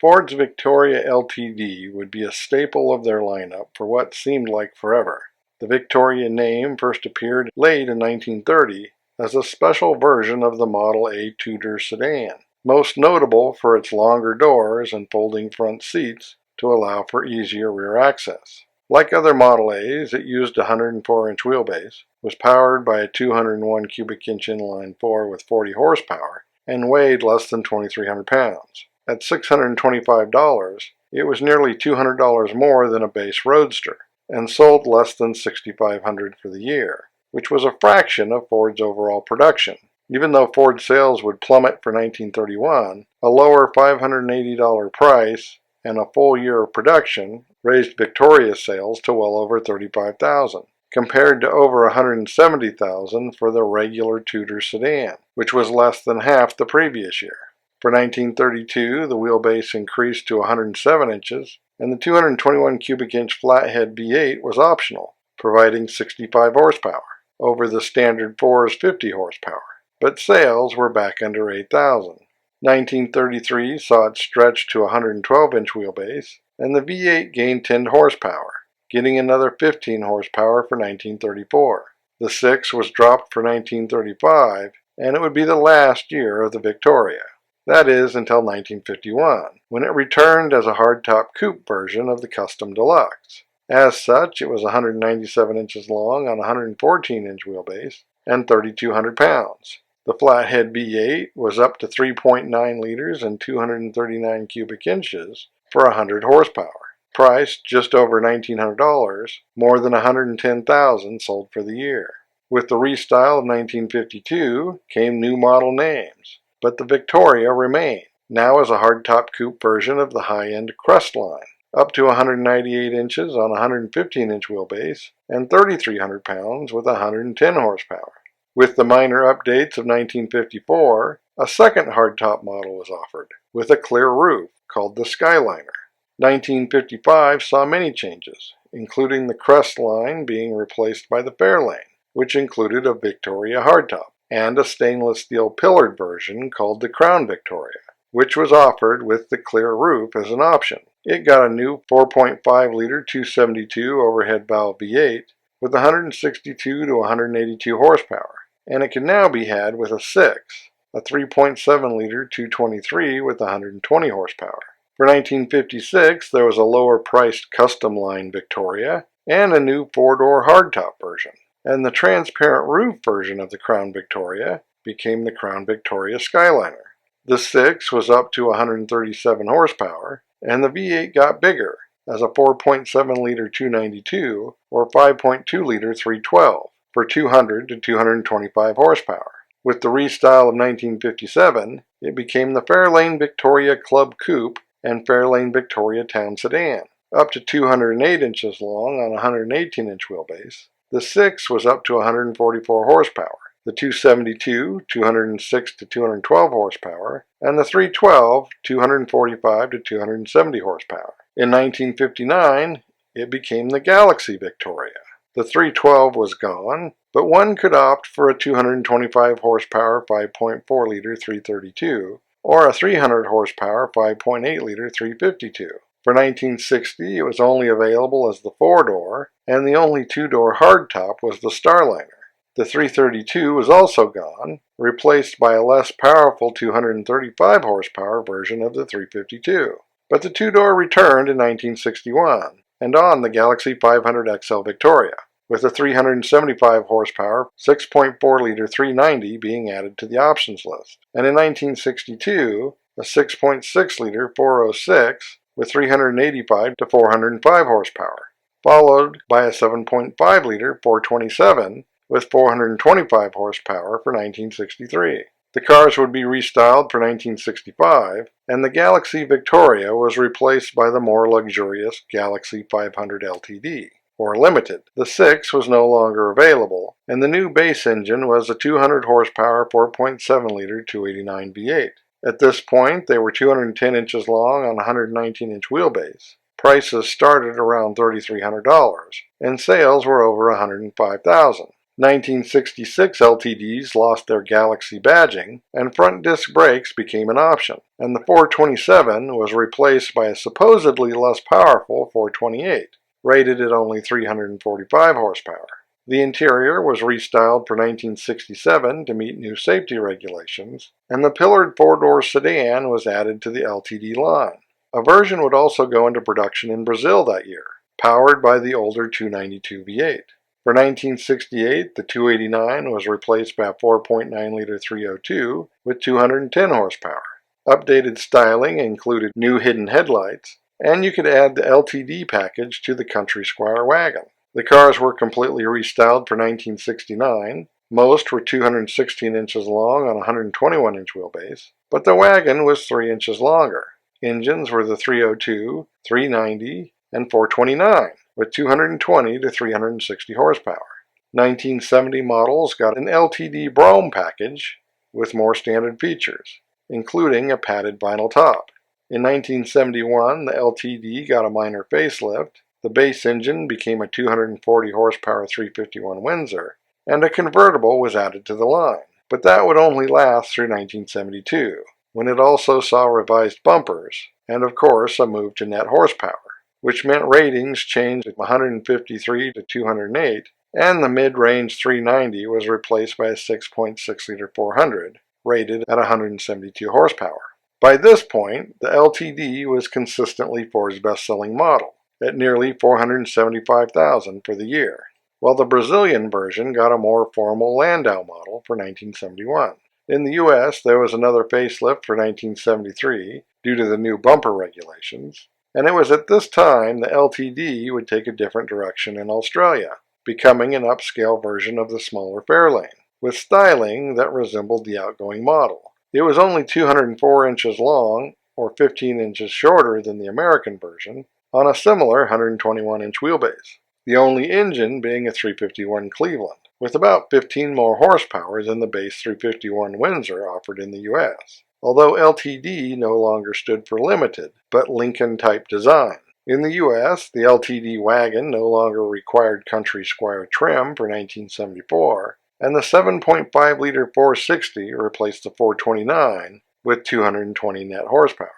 Ford's Victoria LTD would be a staple of their lineup for what seemed like forever. The Victoria name first appeared late in 1930 as a special version of the Model A Tudor sedan, most notable for its longer doors and folding front seats to allow for easier rear access. Like other Model A's, it used a 104-inch wheelbase, was powered by a 201 cubic inch inline 4 with 40 horsepower, and weighed less than 2,300 pounds. At $625, it was nearly $200 more than a base Roadster, and sold less than $6,500 for the year, which was a fraction of Ford's overall production. Even though Ford sales would plummet for 1931, a lower $580 price and a full year of production raised Victoria's sales to well over $35,000, compared to over $170,000 for the regular Tudor sedan, which was less than half the previous year. For 1932, the wheelbase increased to 107 inches, and the 221 cubic inch flathead V8 was optional, providing 65 horsepower, over the standard 4's 50 horsepower, but sales were back under 8,000. 1933 saw it stretch to a 112-inch wheelbase, and the V8 gained 10 horsepower, getting another 15 horsepower for 1934. The 6 was dropped for 1935, and it would be the last year of the Victoria. That is, until 1951, when it returned as a hardtop coupe version of the Custom Deluxe. As such, it was 197 inches long on a 114-inch wheelbase and 3,200 pounds. The flathead V8 was up to 3.9 liters and 239 cubic inches for 100 horsepower. Priced just over $1,900, more than $110,000 sold for the year. With the restyle of 1952 came new model names, but the Victoria remained, now as a hardtop coupe version of the high-end Crest line, up to 198 inches on a 115-inch wheelbase and 3,300 pounds with 110 horsepower. With the minor updates of 1954, a second hardtop model was offered, with a clear roof, called the Skyliner. 1955 saw many changes, including the Crest line being replaced by the Fairlane, which included a Victoria hardtop, and a stainless steel pillared version called the Crown Victoria, which was offered with the clear roof as an option. It got a new 4.5-liter 272 overhead valve V8 with 162 to 182 horsepower, and it can now be had with a 6, a 3.7-liter 223 with 120 horsepower. For 1956, there was a lower-priced custom line Victoria and a new 4-door hardtop version, and the transparent roof version of the Crown Victoria became the Crown Victoria Skyliner. The 6 was up to 137 horsepower, and the V8 got bigger, as a 4.7-liter 292 or 5.2-liter 312 for 200 to 225 horsepower. With the restyle of 1957, it became the Fairlane Victoria Club Coupe and Fairlane Victoria Town Sedan, up to 208 inches long on a 118-inch wheelbase. The 6 was up to 144 horsepower, the 272, 206 to 212 horsepower, and the 312, 245 to 270 horsepower. In 1959, it became the Galaxy Victoria. The 312 was gone, but one could opt for a 225 horsepower 5.4-liter 332 or a 300 horsepower 5.8-liter 352. For 1960, it was only available as the 4-door, and the only 2-door hardtop was the Starliner. The 332 was also gone, replaced by a less powerful 235 horsepower version of the 352. But the 2-door returned in 1961, and on the Galaxy 500 XL Victoria, with a 375 horsepower 6.4-liter 390 being added to the options list. And in 1962, a 6.6-liter 406 with 385 to 405 horsepower, followed by a 7.5-liter 427 with 425 horsepower for 1963. The cars would be restyled for 1965, and the Galaxy Victoria was replaced by the more luxurious Galaxy 500 LTD, or Limited. The 6 was no longer available, and the new base engine was a 200 horsepower 4.7-liter 289 V8. At this point, they were 210 inches long on a 119-inch wheelbase. Prices started around $3,300, and sales were over $105,000. 1966 LTDs lost their Galaxy badging, and front disc brakes became an option, and the 427 was replaced by a supposedly less powerful 428, rated at only 345 horsepower. The interior was restyled for 1967 to meet new safety regulations, and the pillared four-door sedan was added to the LTD line. A version would also go into production in Brazil that year, powered by the older 292 V8. For 1968, the 289 was replaced by a 4.9-liter 302 with 210 horsepower. Updated styling included new hidden headlights, and you could add the LTD package to the Country Squire wagon. The cars were completely restyled for 1969. Most were 216 inches long on a 121-inch wheelbase, but the wagon was 3 inches longer. Engines were the 302, 390, and 429, with 220 to 360 horsepower. 1970 models got an LTD Brougham package with more standard features, including a padded vinyl top. In 1971, the LTD got a minor facelift. The base engine became a 240 horsepower 351 Windsor, and a convertible was added to the line. But that would only last through 1972, when it also saw revised bumpers, and of course a move to net horsepower, which meant ratings changed from 153 to 208, and the mid-range 390 was replaced by a 6.6-liter 400, rated at 172 horsepower. By this point, the LTD was consistently Ford's best-selling model, at nearly $475,000 for the year, while the Brazilian version got a more formal Landau model for 1971. In the U.S., there was another facelift for 1973 due to the new bumper regulations, and it was at this time the LTD would take a different direction in Australia, becoming an upscale version of the smaller Fairlane, with styling that resembled the outgoing model. It was only 204 inches long, or 15 inches shorter than the American version, on a similar 121-inch wheelbase, the only engine being a 351 Cleveland, with about 15 more horsepower than the base 351 Windsor offered in the U.S., although LTD no longer stood for limited, but Lincoln-type design. In the U.S., the LTD wagon no longer required Country Squire trim for 1974, and the 7.5-liter 460 replaced the 429 with 220 net horsepower.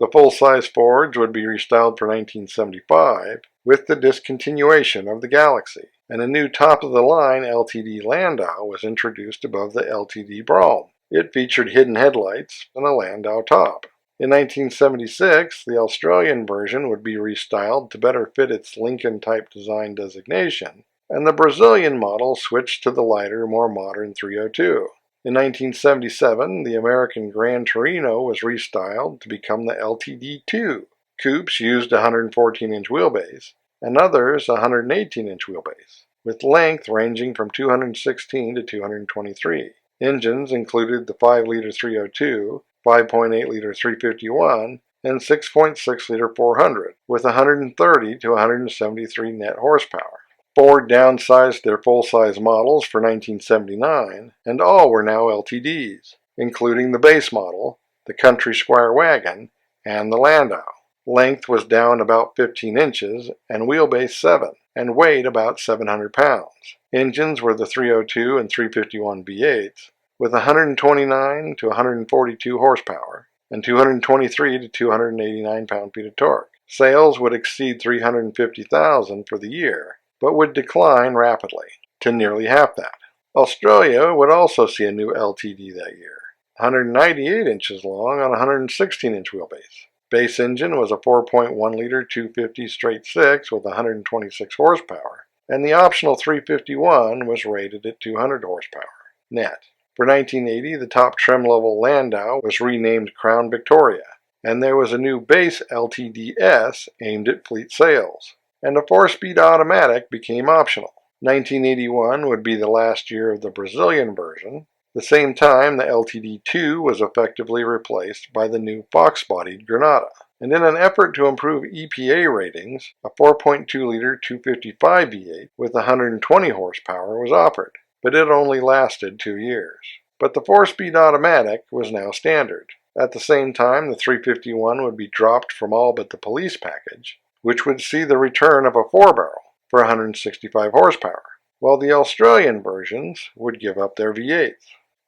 The full-size Fords would be restyled for 1975 with the discontinuation of the Galaxy, and a new top-of-the-line LTD Landau was introduced above the LTD Brougham. It featured hidden headlights and a Landau top. In 1976, the Australian version would be restyled to better fit its Lincoln-type design designation, and the Brazilian model switched to the lighter, more modern 302. In 1977, the American Gran Torino was restyled to become the LTD2. Coupes used a 114-inch wheelbase, and others a 118-inch wheelbase, with length ranging from 216 to 223. Engines included the 5-liter 302, 5.8-liter 351, and 6.6-liter 400, with 130 to 173 net horsepower. Ford downsized their full-size models for 1979, and all were now LTDs, including the base model, the Country Squire wagon, and the Landau. Length was down about 15 inches, and wheelbase 7, and weighed about 700 pounds. Engines were the 302 and 351 V8s, with 129 to 142 horsepower, and 223 to 289 pound-feet of torque. Sales would exceed 350,000 for the year, but would decline rapidly, to nearly half that. Australia would also see a new LTD that year, 198 inches long on a 116-inch wheelbase. Base engine was a 4.1-liter 250 straight six with 126 horsepower, and the optional 351 was rated at 200 horsepower net. For 1980, the top trim level Landau was renamed Crown Victoria, and there was a new base LTD-S aimed at fleet sales, and a 4-speed automatic became optional. 1981 would be the last year of the Brazilian version. The same time, the LTD2 was effectively replaced by the new Fox-bodied Granada. And in an effort to improve EPA ratings, a 4.2-liter 255 V8 with 120 horsepower was offered, but it only lasted 2 years. But the 4-speed automatic was now standard. At the same time, the 351 would be dropped from all but the police package, which would see the return of a 4-barrel for 165 horsepower. while the Australian versions would give up their V8s.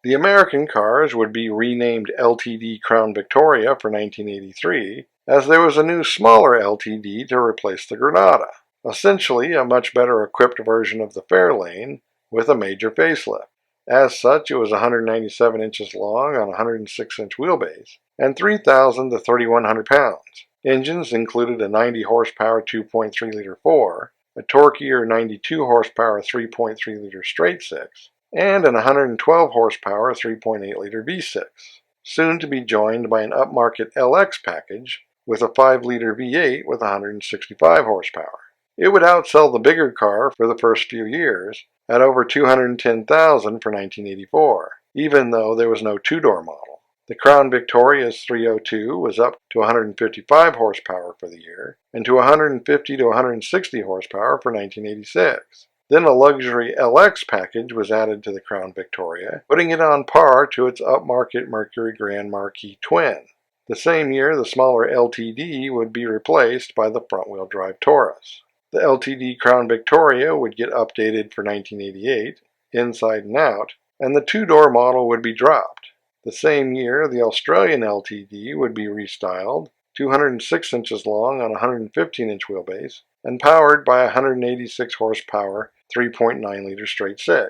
The American cars would be renamed LTD Crown Victoria for 1983, as there was a new smaller LTD to replace the Granada, essentially a much better equipped version of the Fairlane with a major facelift. As such, it was 197 inches long on a 106-inch wheelbase and 3,000 to 3,100 pounds. Engines included a 90 horsepower 2.3-liter 4, a torquier 92 horsepower 3.3-liter straight 6, and an 112 horsepower 3.8-liter V6, soon to be joined by an upmarket LX package with a 5-liter V8 with 165 horsepower. It would outsell the bigger car for the first few years at over $210,000 for 1984, even though there was no two-door model. The Crown Victoria's 302 was up to 155 horsepower for the year, and to 150 to 160 horsepower for 1986. Then a luxury LX package was added to the Crown Victoria, putting it on par to its upmarket Mercury Grand Marquis twin. The same year, the smaller LTD would be replaced by the front-wheel drive Taurus. The LTD Crown Victoria would get updated for 1988, inside and out, and the two-door model would be dropped. The same year, the Australian LTD would be restyled, 206 inches long on a 115-inch wheelbase, and powered by a 186 horsepower 3.9-liter straight 6.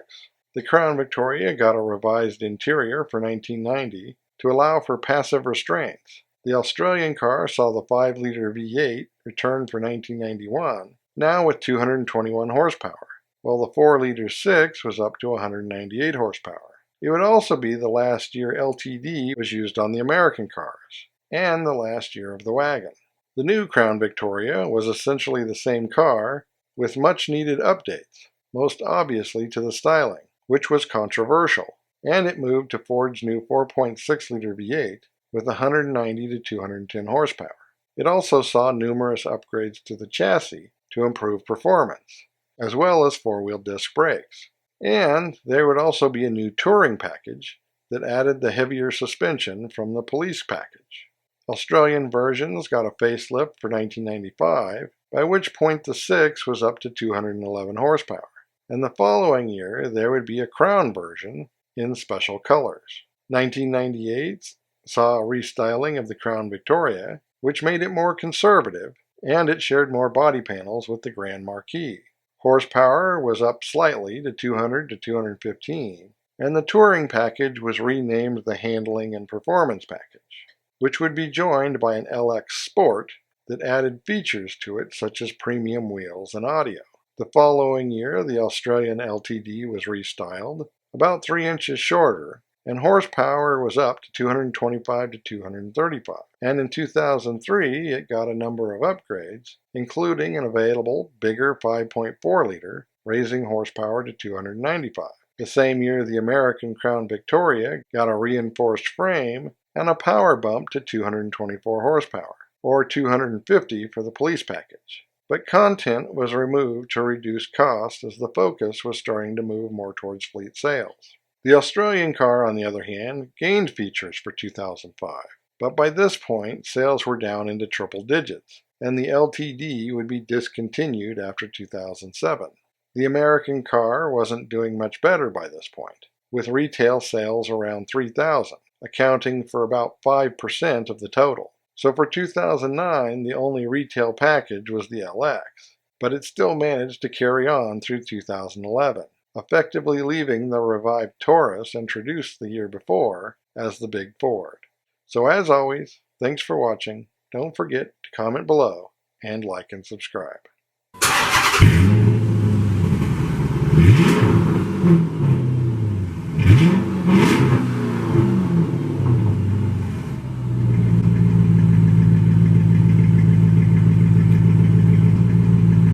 The Crown Victoria got a revised interior for 1990 to allow for passive restraints. The Australian car saw the 5-liter V8 return for 1991, now with 221 horsepower, while the 4-liter 6 was up to 198 horsepower. It would also be the last year LTD was used on the American cars, and the last year of the wagon. The new Crown Victoria was essentially the same car, with much-needed updates, most obviously to the styling, which was controversial, and it moved to Ford's new 4.6-liter V8 with 190 to 210 horsepower. It also saw numerous upgrades to the chassis to improve performance, as well as four-wheel disc brakes. And there would also be a new touring package that added the heavier suspension from the police package. Australian versions got a facelift for 1995, by which point the 6 was up to 211 horsepower. And the following year, there would be a Crown version in special colors. 1998 saw a restyling of the Crown Victoria, which made it more conservative, and it shared more body panels with the Grand Marquis. Horsepower was up slightly to 200 to 215, and the touring package was renamed the Handling and Performance package, which would be joined by an LX Sport that added features to it such as premium wheels and audio. The following year, the Australian LTD was restyled, about 3 inches shorter, and horsepower was up to 225 to 235. And in 2003, it got a number of upgrades, including an available, bigger 5.4-liter, raising horsepower to 295. The same year, the American Crown Victoria got a reinforced frame and a power bump to 224 horsepower, or 250 for the police package. But content was removed to reduce cost as the focus was starting to move more towards fleet sales. The Australian car, on the other hand, gained features for 2005, but by this point sales were down into triple digits, and the LTD would be discontinued after 2007. The American car wasn't doing much better by this point, with retail sales around 3,000, accounting for about 5% of the total. So for 2009, the only retail package was the LX, but it still managed to carry on through 2011. Effectively leaving the revived Taurus introduced the year before as the Big Ford. So as always, thanks for watching. Don't forget to comment below and like and subscribe.